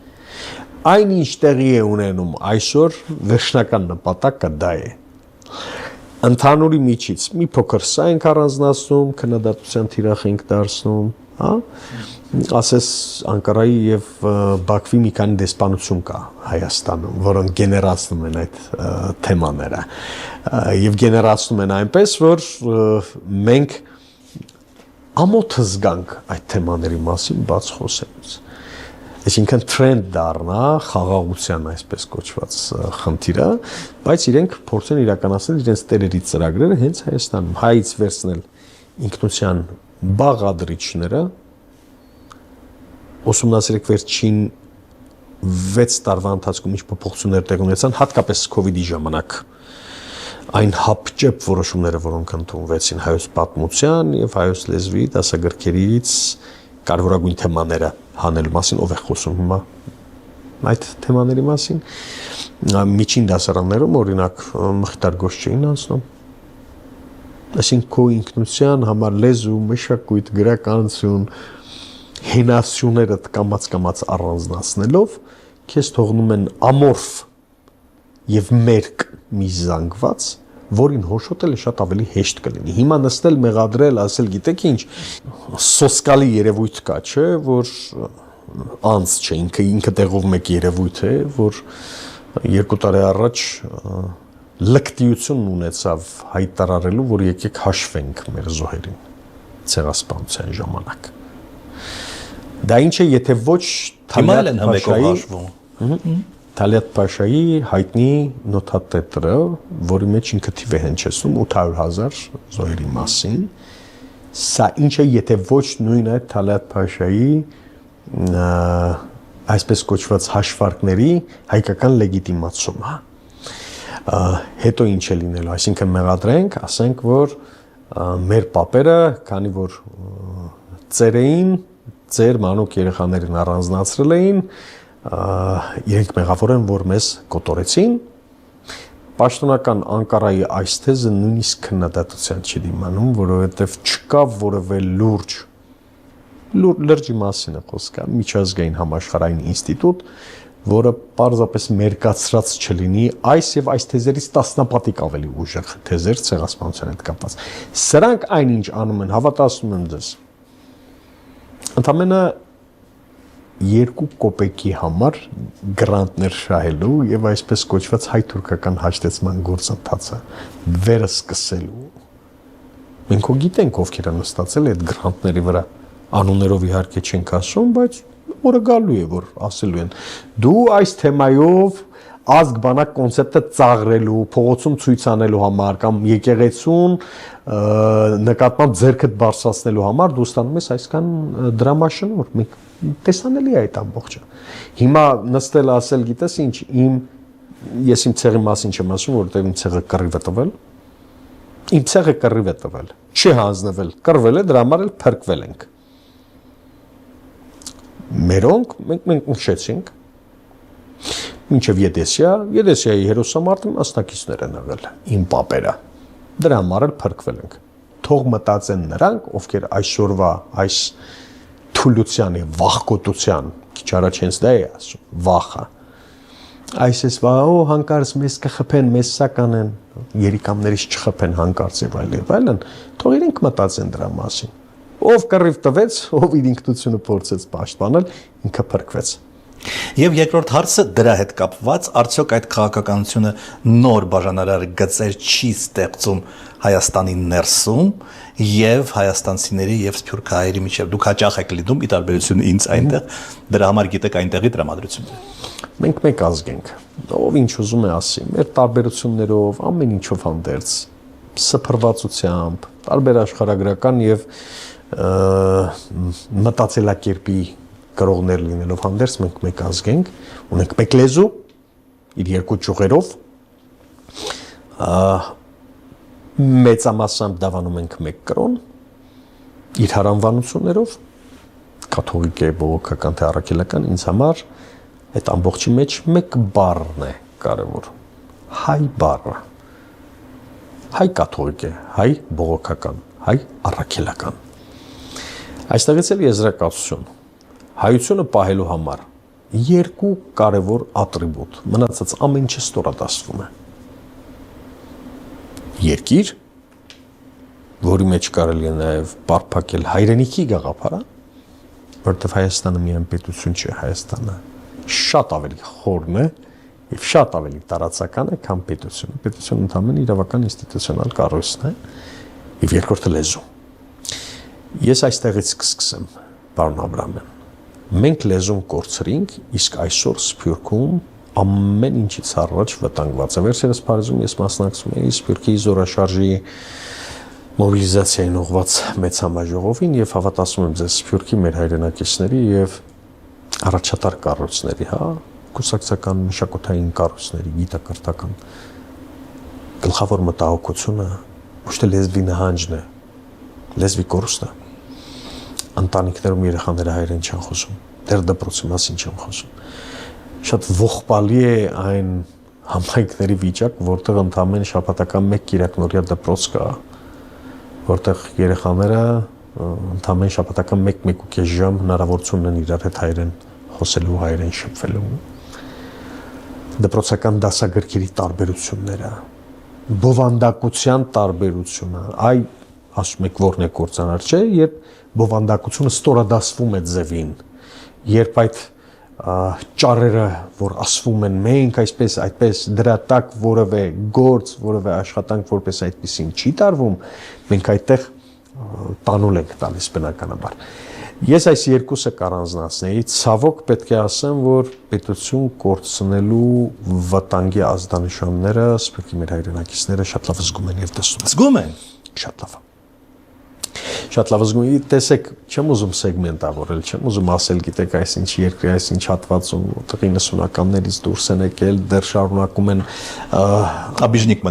Այնինչ տեղի է ունենում այսօր վերջնական նպատակը դա է։ Ընդհանուրի միջից մի փոքր սա ենք առանձնացնում, քննադատության թիրախ ենք դարձնում, հա։ Ասես Անկարայի եւ Բաքվի մի քանի դեսպանություն կա Հայաստանում, որոնք գեներացնում են այդ թեմաները։ Եվ գեներացնում են այնպես, որ մենք ամոթը զգանք այդ թեմաների մասին բաց խոսելուց։ Այսինքն տրենդ դառնա խաղաղության այսպես կոչված խնդիրը, բայց իրենք փորձեն իրականացնել իրենց տերերի ծրագրերը հենց Հայաստանում, հայից վերցնել ինքնության բաղադրիչները, ուսումնասիրեք վերջին 6 տարվա ընթացքում ինչ փոփոխություններ տեղ ունեցան, հատկապես COVID-ի ժամանակ այն հապճեպ որոշումները, որոնք ընդունվեցին հայոց պատմության եւ հայոց լեզվի դասագրքերից կարևորագույն թեմաները հանելու մասին, ով է խոսում հիմա այդ թեմաների մասին, միջին դասարաններում օրինակ մխիթար գործ չէին անցնում, այսինքն քո ինքնության համար լեզու, մշակույթ, գրականություն, հենասյուները կամաց առանձնացնելով քեզ թողնում են ամորֆ եւ մերկ մի զանգված, որին հոշոտելը շատ ավելի հեշտ կլինի։ Հիմա նստել, մեղադրել, ասել, գիտեք ինչ, սոսկալի երևույթ կա, չէ, որ անց չէ, ինքը տեղով մեկ երևույթ է, որ 2 տարի առաջ լկտիություն ունեցավ հայտարարելու, որ եկեք հաշվենք մեր զոհերին ցեղասպանության ժամանակ։ Դա ինչ է, եթե ոչ Թալիատ Փաշայի հայտնի նոթատետրը, որի մեջ ինքը թիվ է հնչեցնում 800,000 զոհերի մասին, սա ինչ է, եթե ոչ նույն այդ Թալիատ Փաշայի այսպես կոչված հաշվարկների հայկական լեգիտիմացումը։ Հետո ինչ է լինելու, այսինքն մեղադրենք, ասենք, որ մեր պապերը, քանի որ ծեր էին, ծեր մանուկ երեխաներին առանձնացրել էին, իրենք մեղավոր են, որ մեզ կոտորեցին, պաշտոնական Անկարայի այս թեզը նույնիսկ քննադատության չի դիմանում, որովհետև չկա որևէ լրջի մասին է խոսքը, միջազգային համաշխարհային ինստիտուտ, որը պարզապես մերկացրած չլինի այս եւ այս թեզերից տասնապատիկ ավելի ուժեղ թեզեր ցեղասպանության հետ կապված։ Սրանք այնինչ անում են, հավատացնում եմ ձեզ, ընդամենը 2 կոպեկի համար գրանտներ շահելու եւ այսպես կոչված հայ-թուրքական հաշտեցման գործընթացը վերը սկսելու։ Մենք գիտենք ովքեր են նստածել այդ գրանտների վրա, անուններով իհարկե չենք ասում, բայց օրը գալու է, որ ասելու են դու այս թեմայով ազգ բանակ կոնցեպտը ծաղրելու, փողոցում ցույց անելու համար կամ եկեղեցուն նկատմամբ ձեռքդ բարձրացնելու համար դու ստանում ես այսքան դրամաշնոր։ Մենք տեսանելի է այդ ամբողջը։ Հիմա նստել ասել, գիտես ինչ, ես իմ ցեղի մասին չեմ ասում, որովհետև իմ ցեղը կռիվ է տվել։ Իմ ցեղը կռիվ է տվել, չի հանձնվել, կռվել է, դրա համար էլ փրկվել ենք։ Մերոնք մենք նշեցինք մինչև Եդեսիայի հերոսամարտի մասնակիցներ են եղել, իմ պապերը, դրա համար էլ փրկվել ենք։ Թող մտածեն նրանք, ովքեր այսօրվա այս թուլության եւ վախկոտության, քիչ առաջ հենց դա է ասում, վախը։ Այսպես հանկարծ մեզ կխփեն, մեզ սա կանեն, երիկամներից չխփեն հանկարծ եւ այլն, թող իրենք մտածեն դրա մասին։ Ով կռիվ տվեց, ով իր ինքնությունը փորձեց պաշտպանել, ինքը փրկվեց։ Եվ երկրորդ հարցը դրա հետ կապված, արդյոք այդ քաղաքականությունը նոր բաժանարար գծեր չի ստեղծում Հայաստանի ներսում եւ հայաստանցիների եւ սփյուռքահայերի միջեւ։ Դուք հաճախ եք լինում ի տարբերություն ինձ այնտեղ, դրա համար գիտեք այնտեղի տրամադրությունները։ Մենք մեկ ազգ ենք, ով ինչ ուզում է ասի, մեր տարբերություններով, ամեն ինչով հանդերձ, սփռվածությամբ, տարբեր աշխարհագրական եւ մտածելակերպի կրողներ լինելով հանդերձ մենք մեկ ազգ ենք, ունենք մեկ լեզու, իր 2 ճյուղերով, մեծամասամբ դավանում ենք մեկ կրոն, իր հարանվանություններով, կաթողիկ է, բողոքական թե առաքելական, ինձ համար այդ ամբողջի մեջ մեկ բառն է կարևոր, հայ բառը, հայ կաթողիկ է, հայ բողոքական, հայ առաքելական։ Այստեղից էլ եզրակացություն, հայությունը պահելու համար 2 կարևոր ատրիբուտ, մնացած ամեն ինչը ստորադասվում է։ Երկիր, որի մեջ կարելի է նաև պարփակել հայրենիքի գաղափարը, որտեղ Հայաստանը միայն պետություն չէ, Հայաստանը շատ ավելի խորն է եւ շատ ավելի տարածական է, քան պետությունը։ Պետությունը ընդհանրապես իրավական ինստիտուցիոնալ կառույցն է եւ երկրորդը լեզու։ Ես այստեղից կսկսեմ, պարոն Աբրամյան։ Մենք լեզուն կորցրինք, իսկ այսօր Սփյուռքում ամեն ինչից առաջ վտանգված է։ Վերջերս Փարիզում ես մասնակցում էի Սփյուռքի զորաշարժի մոբիլիզացիային ուղղված մեծ համաժողովին եւ հավատացում եմ ձեզ Սփյուռքի մեր հայրենակիցների եւ առաջատար կառույցների, կուսակցական մշակութային կառույցների, գիտակրթական գլխավոր մտահոգությունը ոչ թե լեզվի նահանջն է, լեզվի կորուստը։ Ընտանիքներում երեխաները հայերեն չեն խոսում, դեռ դպրոցի մասին չեմ խոսում։ Շատ ողբալի է այն համայնքների վիճակ, որտեղ ընդամենը շաբաթական 1 կիրակնօրյա դպրոց կա, որտեղ երեխաները ընդամենը շաբաթական 1-1.5 ժամ հնարավորություն ունեն իրար հետ հայերեն խոսելու, հայերեն շփվելու։ Դպրոցական դասագրքերի տարբերությունները, բովանդակության տարբերությունը, ասում եք որն է կործանար, չէ, երբ բովանդակությունը ստորադասվում է ձևին, երբ այդ ճառերը, որ ասվում են մենք այդպես դրա տակ որևէ գործ, որևէ աշխատանք որպես այդպեսին չի տարվում, մենք այդտեղ տանուլ ենք տալիս բնականաբար։ Ես այս երկուսը կառանձնացնեի, ցավոք պետք է ասեմ, որ պետություն կորցնելու վտանգի ազդանշանները Սփյուռքի մեր հայրենակիցները շատ լավ զգում են եւ տեսնում են։ Զգում են։ Շատ լավ։ Շատ լավ զգում եմ, տեսեք, չեմ ուզում սեգմենտավորել, չեմ ուզում ասել, գիտեք, այսինչ երկրի, այսինչ հատվածում, որտեղ 90-ականներից դուրս են եկել, դեռ շարունակում են աբիժնիկ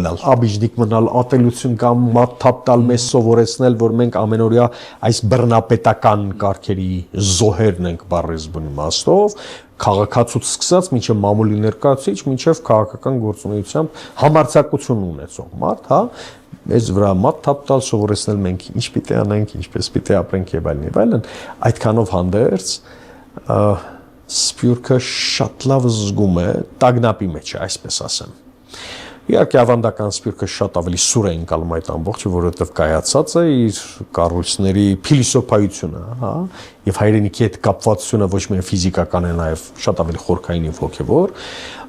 մնալ, ատելություն կամ մատ թափ տալ մեզ սովորեցնել, որ մենք ամենօրյա այս բռնապետական կարգերի զոհերն ենք բառեզբուն իմաստով, քաղաքացուց սկսած մինչև մամուլի ներկայացուցիչ, մինչև քաղաքական գործունեությամբ համարձակություն ունեցող մարդ, մեզ վրա մատ թափ տալ, սովորեցնել մենք ինչ պիտի անենք, ինչպես պիտի ապրենք եւ այլն, այդքանով հանդերձ Սփյուռքը շատ լավ զգում է տագնապի մեջ, այսպես ասեմ։ Իհարկե ավանդական Սփյուռքը շատ ավելի սուր է ընկալում այդ ամբողջը, որովհետև կայացած է իր կառույցների փիլիսոփայությունը, եւ հայրենիքի հետ կապվածությունը ոչ միայն ֆիզիկական է, նաեւ շատ ավելի խորքային եւ հոգեվոր։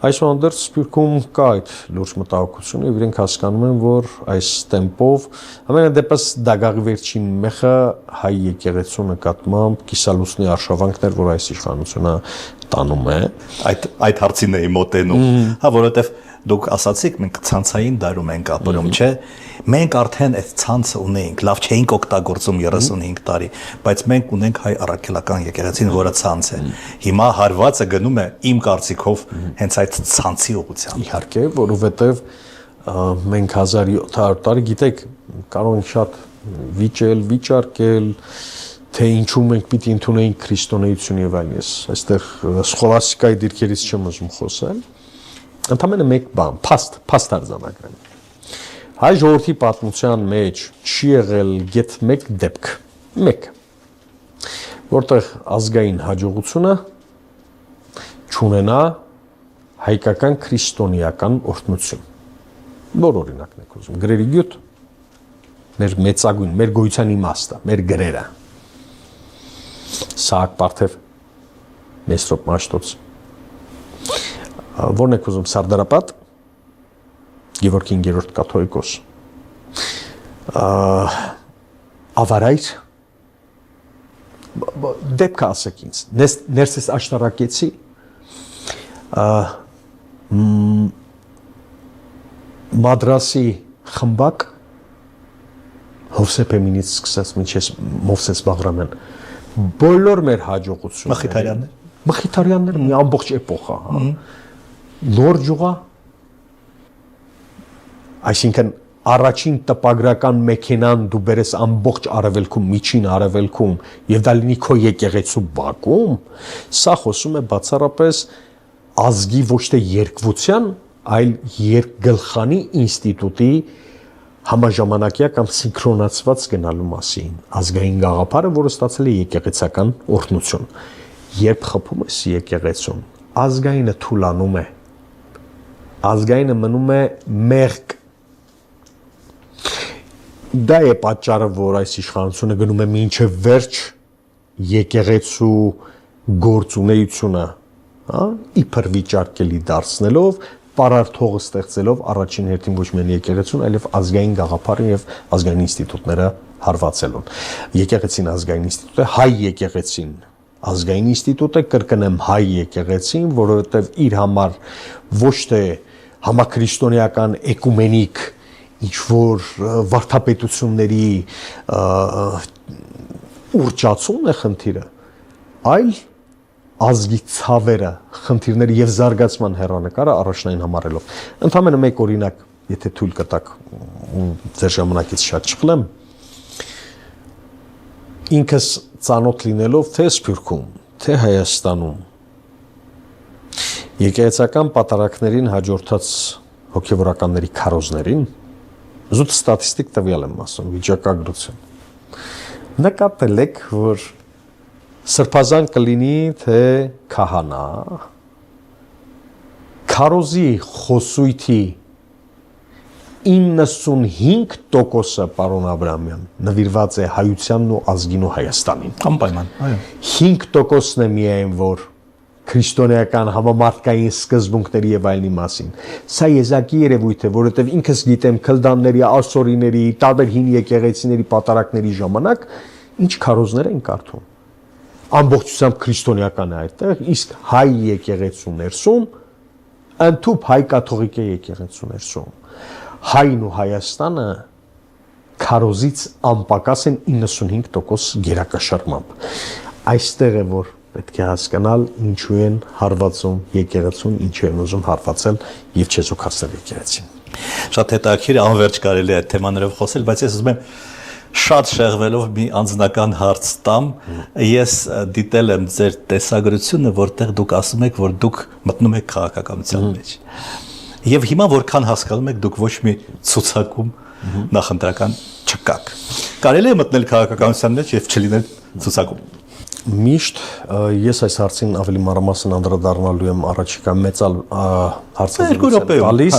Այսուհանդերձ Սփյուռքում կա այդ լուրջ մտահոգությունը եւ իրենք հասկանում են, որ այս տեմպով ամենադեպս դագաղի վերջին մեխը հայ եկեղեցու նկատմամբ կիսալուսնի արշավանքներ, որ այս իշխանությունը տանում է։ Այդ հարցին էի մոտենում, որովհետև դուք ասացիք մենք ցանցային դարում ենք ապրում, չէ՞։ Մենք արդեն այդ ցանցը ունեինք, լավ չէինք օգտագործում 35 տարի, բայց մենք ունենք հայ առաքելական եկեղեցին, որը ցանց է։ Հիմա հարվածը գնում է իմ կարծիքով հենց այդ ցանցի ուղղությամբ։ Իհարկե, որովհետև մենք 1700 տարի, գիտեք, կարող ենք շատ վիճարկել, թե ինչու մենք պիտի ընդունեինք քրիստոնեություն եւ այլն։ Ես այստեղ սխոլաստիկայի դիրքերից չեմ ուզում խոսել։ Ընդամենը մեկ բան, փաստ արձանագրեմ։ Հայ ժողովրդի պատմության մեջ չի եղել գեթ մեկ դեպք, մեկ, որտեղ ազգային հաջողությունը չունենա հայկական քրիստոնեական օրհնություն։ Նոր օրինակն եք ուզում, գրերի գյուտ, մեր մեծագույն, մեր գոյության իմաստը, մեր գրերը։ Սահակ Պարթև, Մեսրոպ Մաշտոց, որն եք ուզում Սարդարապատ, Գևորգ 5-րդ կաթողիկոս, Ավարայր, դեպքը ասեք ինձ, Ներսես Աշտարակեցի, Մադրասի խմբակ, Հովսեփ Էմինից սկսած մինչև Մովսես Բաղրամյան, բոլոր մեր հաջողությունները, Մխիթարյաններ, մի ամբողջ էպոխա, նոր ջուղա, այսինքն առաջին տպագրական մեքենան դու բերես ամբողջ արևելքում, միջին արևելքում եւ դա լինի քո եկեղեցու բակում, սա խոսում է բացառապես ազգի ոչ թե երկվության, այլ երկգլխանի ինստիտուտի համաժամանակյա կամ սինքրոնացված գնալու մասին, ազգային գաղափարը, որը ստացել է եկեղեցական օրհնություն։ Երբ խփում ես եկեղեցուն, ազգայինը թուլանում է, ազգայինը մնում է մեղք։ Դա է պատճառը, որ այս իշխանությունը գնում է մինչև վերջ եկեղեցու գործունեությունը, իբր վիճարկելի դարձնելով, պարարթողը ստեղծելով առաջին հերթին ոչ միայն եկեղեցուն, այլև ազգային գաղափարը եւ ազգային ինստիտուտները հարվածելուն։ Եկեղեցին ազգային ինստիտուտ է, հայ եկեղեցին ազգային ինստիտուտ է, կրկնեմ հայ եկեղեցին, որովհետև իր համար ոչ թե համաքրիստոնեական էկումենիկ ինչ որ վարդապետությունների ուռճացումն է խնդիրը, այլ ազգի ցավերը, խնդիրները եւ զարգացման հեռանկարը առաջնային համարելով։ Ընդհանրապես մեկ օրինակ, եթե թույլ կտաք, ձեր ժամանակից շատ չխլեմ, ինքս ծանոթ լինելով թե Սփյուռքում, թե Հայաստանում եկեղեցական պատարակներին հաջորդած հոգևորականների քարոզներին, զուտ ստատիստիկ տվյալ եմ ասում, վիճակագրություն։ Նկատել եք, որ սրբազան կլինի թե քահանա, քարոզի խոսույթի 95%-ը, պարոն Աբրահամյան, նվիրված է հայությանն ու ազգին ու Հայաստանին։ Անպայման, այո։ 5%-ն է միայն, որ քրիստոնեական համամարտկային սկզբունքների եւ այլնի մասին։ Սա եզակի երևույթ է, որովհետեւ ինքս գիտեմ քլդանների, ասորիների, տարբեր հին եկեղեցիների պատարակների ժամանակ ինչ քարոզներ են կարդում։ Ամբողջությամբ քրիստոնեական է այդտեղ, իսկ հայ եկեղեցու ներսում ընդհանուր հայ կաթողիկ եկեղեցու ներսում Հայն ու Հայաստանը քարոզից անպակաս են 95% գերակաշռմամբ։ Այստեղ է, որ պետք է հասկանալ ինչու են հարվածում եկեղեցուն, ինչու են ուզում հարվածել եւ չեզոքացնել եկեղեցին։ Շատ հետաքրքիր, անverջ կարելի է այդ թեմաներով խոսել, բայց ես ուզում եմ շատ շեղվելով մի անձնական հարց տամ, ես դիտել եմ ձեր տեսագրությունը, որտեղ դուք ասում եք, որ դուք մտնում եք քաղաքականության մեջ։ Եվ հիմա որքան հասկանում եք, դուք ոչ մի ցուցակում նախընտրական չկաք։ Կարելի է մտնել քաղաքականության մեջ եւ չլինել ցուցակում։ Միշտ ես այս հարցին ավելի մանրամասն անդրադառնալու եմ առաջիկա մեծալ հարցազրույցում տալիս,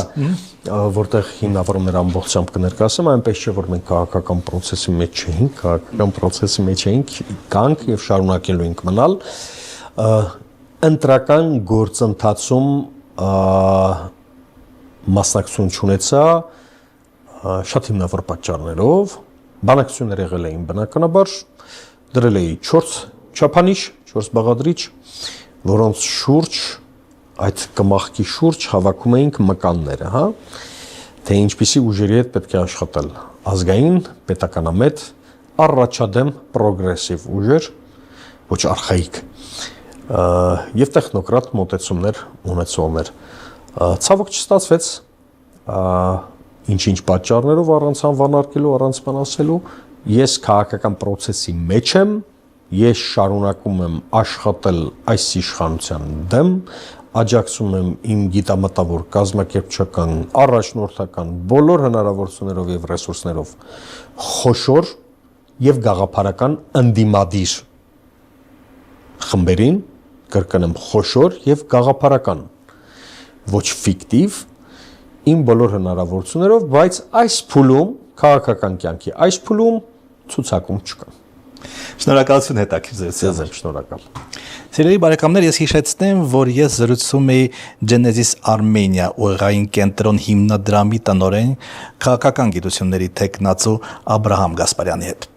որտեղ հիմնավորումներ ամբողջությամբ կներկայացեմ, այնպես չէ, որ մենք քաղաքական process-ի մեջ չենք, քաղաքական process-ի մեջ ենք, կանք եւ շարունակելու ենք մնալ։ Ընտրական գործընթացում մասնակցություն չունեցա շատ հիմնավոր պատճառներով, բանակցություններ եղել էին բնականաբար, դրել էի 4 չափանիշ, 4 բաղադրիչ, որոնց շուրջ այդ կմախքի շուրջ հավաքում էինք մկանները, հա, թե ինչպիսի ուժերի հետ պետք է աշխատել, ազգային, պետականամետ, առաջադեմ պրոգրեսիվ ուժեր, ոչ արխայիկ, եւ տեխնոկրատ մոտեցումներ ունեցողներ։ Ցավոք չստացվեց, ինչ-ինչ պատճառներով առանց անվանարկելու, առանց բան ասելու, ես քաղաքական process-ի մեջ եմ, ես շարունակում եմ աշխատել այս իշխանության դեմ, աջակցում եմ իմ գիտամտավոր կազմակերպչական, առաջնորդական բոլոր հնարավորություններով եւ ռեսուրսներով խոշոր եւ գաղափարական ընդդիմադիր խմբերին, կրկնեմ խոշոր եւ գաղափարական, ոչ ֆիկտիվ, իմ բոլոր հնարավորություններով, բայց այս փուլում քաղաքական կյանքի այս փուլում ցուցակում չկա։ Շնորհակալություն հետաքրքիր ձեզ, շնորհակալ։ Սիրելի բարեկամներ, ես հիշեցնեմ, որ ես զրուցում էի Genesis Armenia ուղղային կենտրոն հիմնադրամի տնօրեն քաղաքական գիտությունների թեկնածու Աբրահամ Գասպարյանի հետ։